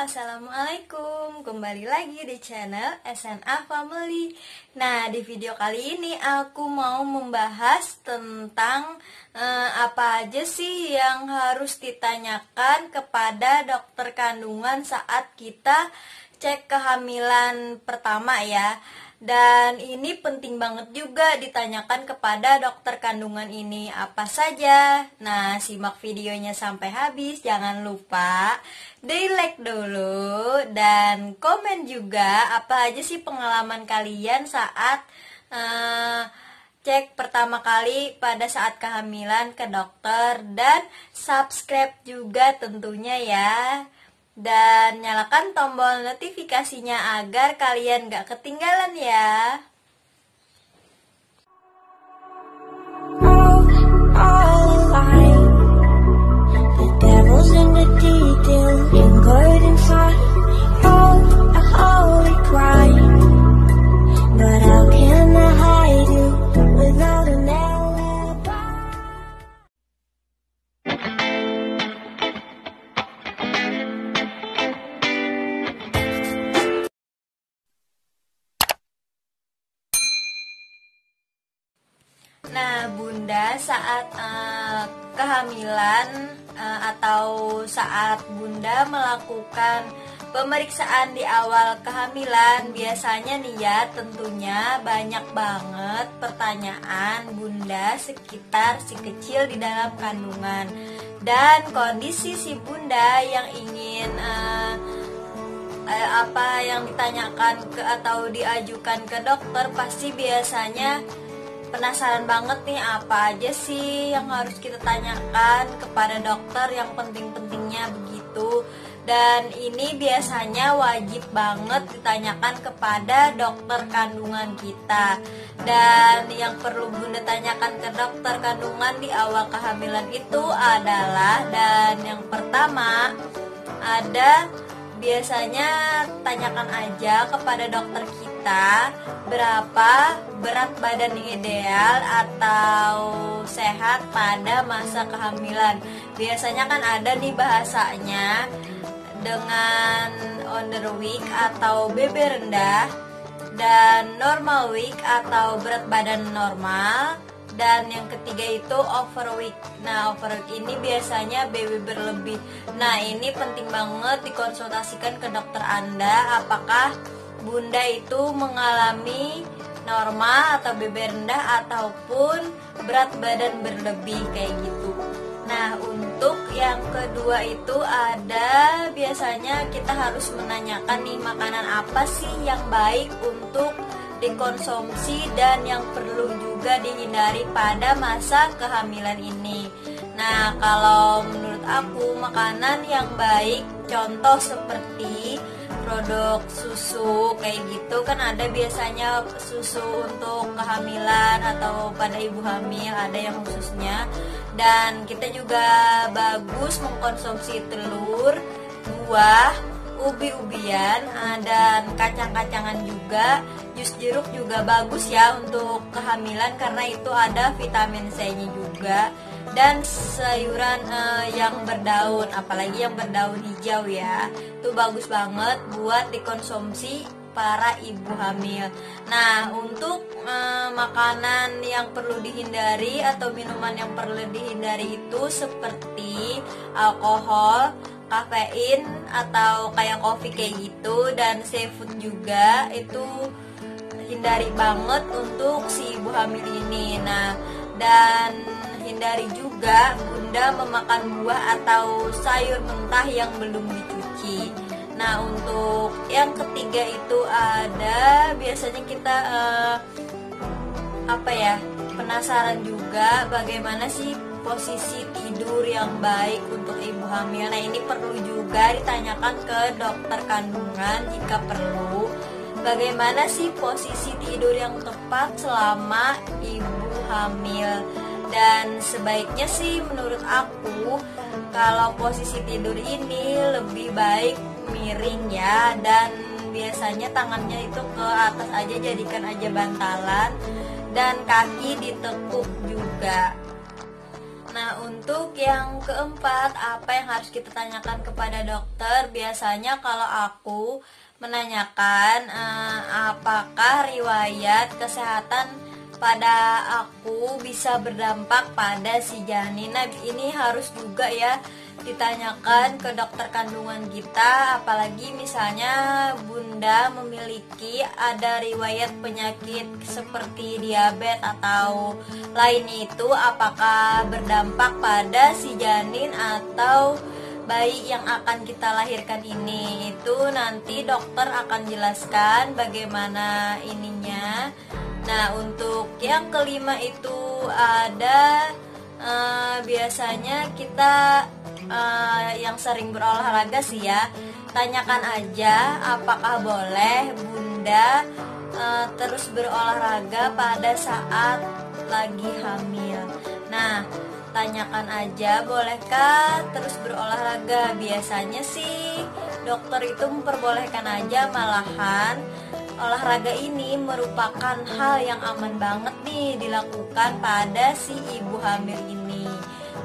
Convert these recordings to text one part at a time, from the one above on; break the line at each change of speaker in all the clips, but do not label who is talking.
Assalamualaikum. Kembali lagi di channel SNA Family. Nah, di video kali ini aku mau membahas tentang apa aja sih yang harus ditanyakan kepada dokter kandungan saat kita cek kehamilan pertama ya. Dan ini penting banget juga ditanyakan kepada dokter kandungan ini. Apa saja? Nah, simak videonya sampai habis. Jangan lupa di like dulu dan komen juga apa aja sih pengalaman kalian saat cek pertama kali pada saat kehamilan ke dokter. Dan subscribe juga tentunya ya. Dan nyalakan tombol notifikasinya agar kalian gak ketinggalan ya. Nah, Bunda saat kehamilan atau saat Bunda melakukan pemeriksaan di awal kehamilan, biasanya nih ya tentunya banyak banget pertanyaan Bunda sekitar si kecil di dalam kandungan dan kondisi si Bunda yang ingin apa yang ditanyakan atau diajukan ke dokter. Pasti biasanya penasaran banget nih apa aja sih yang harus kita tanyakan kepada dokter, yang penting-pentingnya begitu. Dan ini biasanya wajib banget ditanyakan kepada dokter kandungan kita. Dan yang perlu Bunda tanyakan ke dokter kandungan di awal kehamilan itu adalah, dan yang pertama ada, biasanya tanyakan aja kepada dokter kita berapa berat badan ideal atau sehat pada masa kehamilan. Biasanya kan ada nih bahasanya dengan underweight atau BB rendah, dan normal weight atau berat badan normal, dan yang ketiga itu overweight. Nah, overweight ini biasanya BB berlebih. Nah, ini penting banget dikonsultasikan ke dokter Anda apakah Bunda itu mengalami normal atau BB rendah ataupun berat badan berlebih kayak gitu. Nah, untuk yang kedua itu ada, biasanya kita harus menanyakan nih makanan apa sih yang baik untuk dikonsumsi dan yang perlu juga dihindari pada masa kehamilan ini. Nah, kalau menurut aku makanan yang baik, contoh seperti produk susu kayak gitu kan, ada biasanya susu untuk kehamilan atau pada ibu hamil, ada yang khususnya. Dan kita juga bagus mengkonsumsi telur, buah, ubi-ubian, dan kacang-kacangan juga. Jus jeruk juga bagus ya untuk kehamilan karena itu ada vitamin C-nya juga. Dan sayuran yang berdaun, apalagi yang berdaun hijau ya, itu bagus banget buat dikonsumsi para ibu hamil. Nah, untuk makanan yang perlu dihindari atau minuman yang perlu dihindari itu seperti alkohol, kafein atau kayak kopi kayak gitu, dan seafood juga itu hindari banget untuk si ibu hamil ini. Nah, dan hindari juga Bunda memakan buah atau sayur mentah yang belum dicuci. Nah, untuk yang ketiga itu ada, biasanya kita penasaran juga bagaimana sih posisi tidur yang baik untuk ibu hamil. Nah, ini perlu juga ditanyakan ke dokter kandungan jika perlu. Bagaimana sih posisi tidur yang tepat selama ibu hamil? Dan sebaiknya sih menurut aku kalau posisi tidur ini lebih baik miring ya, dan biasanya tangannya itu ke atas aja, jadikan aja bantalan, dan kaki ditekuk juga. Nah, untuk yang keempat, apa yang harus kita tanyakan kepada dokter? Biasanya kalau aku menanyakan apakah riwayat kesehatan pada aku bisa berdampak pada si janin. Nah, ini harus juga ya ditanyakan ke dokter kandungan kita, apalagi misalnya bunda memiliki ada riwayat penyakit seperti diabetes atau lainnya, itu apakah berdampak pada si janin atau bayi yang akan kita lahirkan ini. Itu nanti dokter akan jelaskan bagaimana ininya. Nah, untuk yang kelima itu ada biasanya kita yang sering berolahraga sih ya, tanyakan aja apakah boleh bunda terus berolahraga pada saat lagi hamil. Nah, tanyakan aja bolehkah terus berolahraga. Biasanya sih dokter itu memperbolehkan aja, malahan olahraga ini merupakan hal yang aman banget nih dilakukan pada si ibu hamil ini.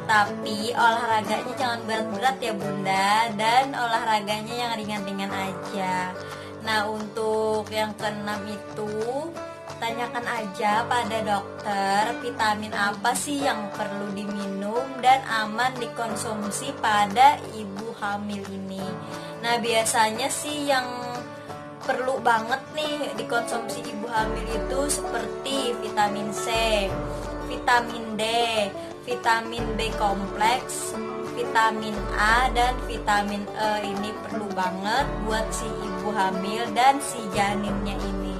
Tapi olahraganya jangan berat-berat ya bunda, dan olahraganya yang ringan-ringan aja. Nah, untuk yang keenam itu tanyakan aja pada dokter vitamin apa sih yang perlu diminum dan aman dikonsumsi pada ibu hamil ini. Nah, biasanya sih yang perlu banget nih dikonsumsi ibu hamil itu seperti vitamin C, vitamin D, vitamin B kompleks, vitamin A, dan vitamin E. Ini perlu banget buat si ibu hamil dan si janinnya ini.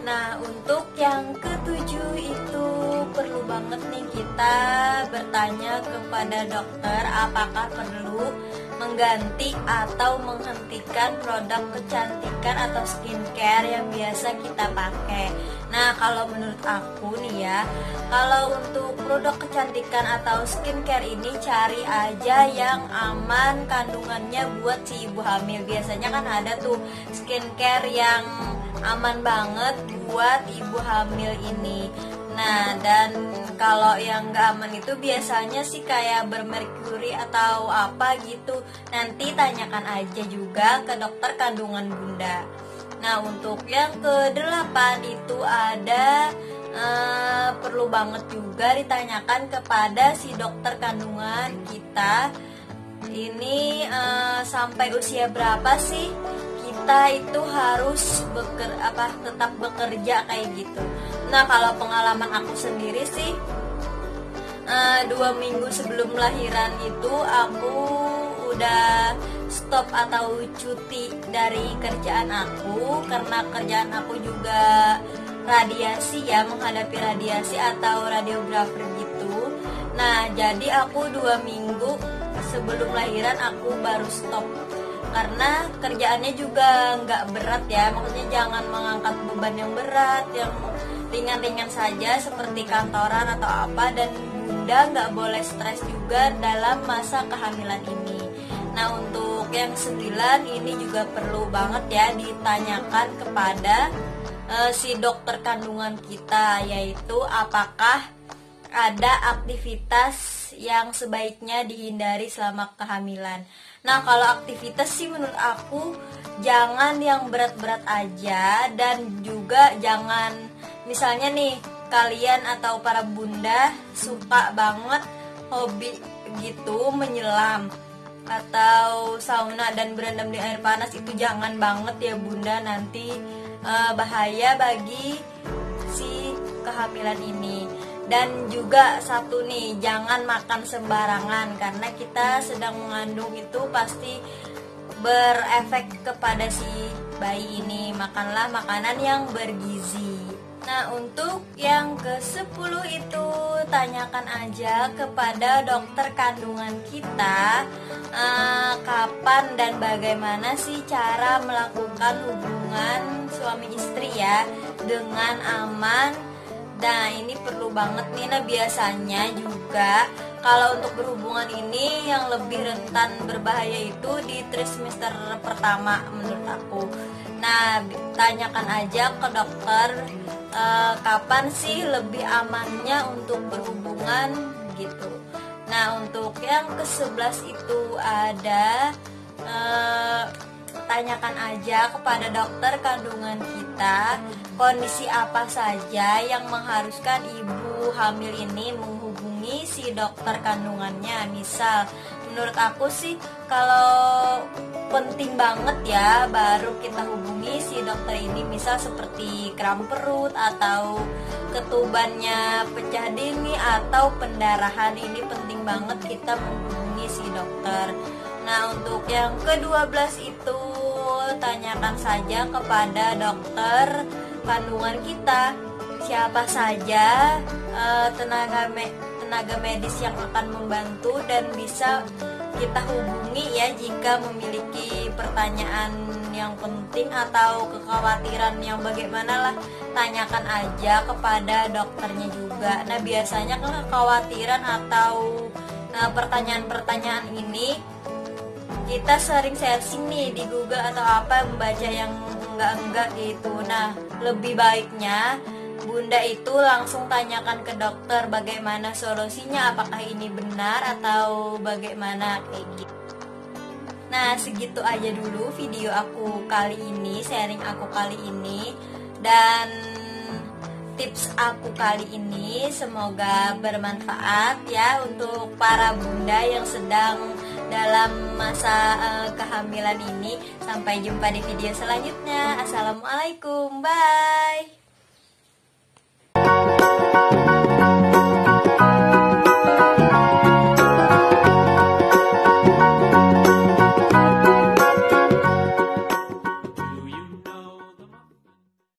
Nah, untuk yang ketujuh itu perlu banget nih kita bertanya kepada dokter apakah perlu mengganti atau menghentikan produk kecantikan atau skincare yang biasa kita pakai. Nah, kalau menurut aku nih ya, kalau untuk produk kecantikan atau skincare ini cari aja yang aman kandungannya buat si ibu hamil. Biasanya kan ada tuh skincare yang aman banget buat ibu hamil ini. Nah, dan kalau yang gak aman itu biasanya sih kayak bermerkuri atau apa gitu. Nanti tanyakan aja juga ke dokter kandungan bunda. Nah, untuk yang ke-8 itu ada perlu banget juga ditanyakan kepada si dokter kandungan kita. Ini sampai usia berapa sih kita itu harus tetap bekerja kayak gitu. Nah, kalau pengalaman aku sendiri sih 2 minggu sebelum lahiran itu aku udah stop atau cuti dari kerjaan aku, karena kerjaan aku juga radiasi ya, menghadapi radiasi atau radiografer gitu. Nah, jadi aku 2 minggu sebelum lahiran aku baru stop, karena kerjaannya juga nggak berat ya, maksudnya jangan mengangkat beban yang berat, yang ringan-ringan saja seperti kantoran atau apa, dan bunda nggak boleh stres juga dalam masa kehamilan ini. Nah, untuk yang 9 ini juga perlu banget ya ditanyakan kepada si dokter kandungan kita, yaitu apakah ada aktivitas yang sebaiknya dihindari selama kehamilan. Nah, kalau aktivitas sih menurut aku jangan yang berat-berat aja, dan juga jangan, misalnya nih kalian atau para bunda suka banget hobi gitu menyelam atau sauna dan berendam di air panas, itu jangan banget ya bunda, nanti bahaya bagi si kehamilan ini. Dan juga satu nih, jangan makan sembarangan, karena kita sedang mengandung itu pasti berefek kepada si bayi ini. Makanlah makanan yang bergizi. Nah, untuk yang ke-10 itu tanyakan aja kepada dokter kandungan kita kapan dan bagaimana sih cara melakukan hubungan suami istri ya dengan aman. Nah, ini perlu banget nih. Nah, biasanya juga kalau untuk berhubungan ini yang lebih rentan berbahaya itu di trimester pertama menurut aku. Nah, tanyakan aja ke dokter kapan sih lebih amannya untuk berhubungan gitu. Nah, untuk yang ke-11 itu ada tanyakan aja kepada dokter kandungan kita kondisi apa saja yang mengharuskan ibu hamil ini menghubungi si dokter kandungannya. Misal, menurut aku sih kalau penting banget ya baru kita hubungi si dokter ini, misal seperti kram perut atau ketubannya pecah dini atau pendarahan, ini penting banget kita menghubungi si dokter. Nah, untuk yang ke-12 itu tanyakan saja kepada dokter kandungan kita siapa saja tenaga medis yang akan membantu dan bisa kita hubungi ya jika memiliki pertanyaan yang penting atau kekhawatiran yang bagaimana lah, tanyakan aja kepada dokternya juga. Nah, biasanya kekhawatiran atau pertanyaan-pertanyaan ini kita sering searching nih di Google atau apa, membaca yang enggak gitu. Nah, lebih baiknya Bunda itu langsung tanyakan ke dokter bagaimana solusinya, apakah ini benar atau bagaimana kayak gitu. Nah, segitu aja dulu video aku kali ini, sharing aku kali ini, dan tips aku kali ini semoga bermanfaat ya untuk para bunda yang sedang dalam masa kehamilan ini. Sampai jumpa di video selanjutnya. Assalamualaikum, bye.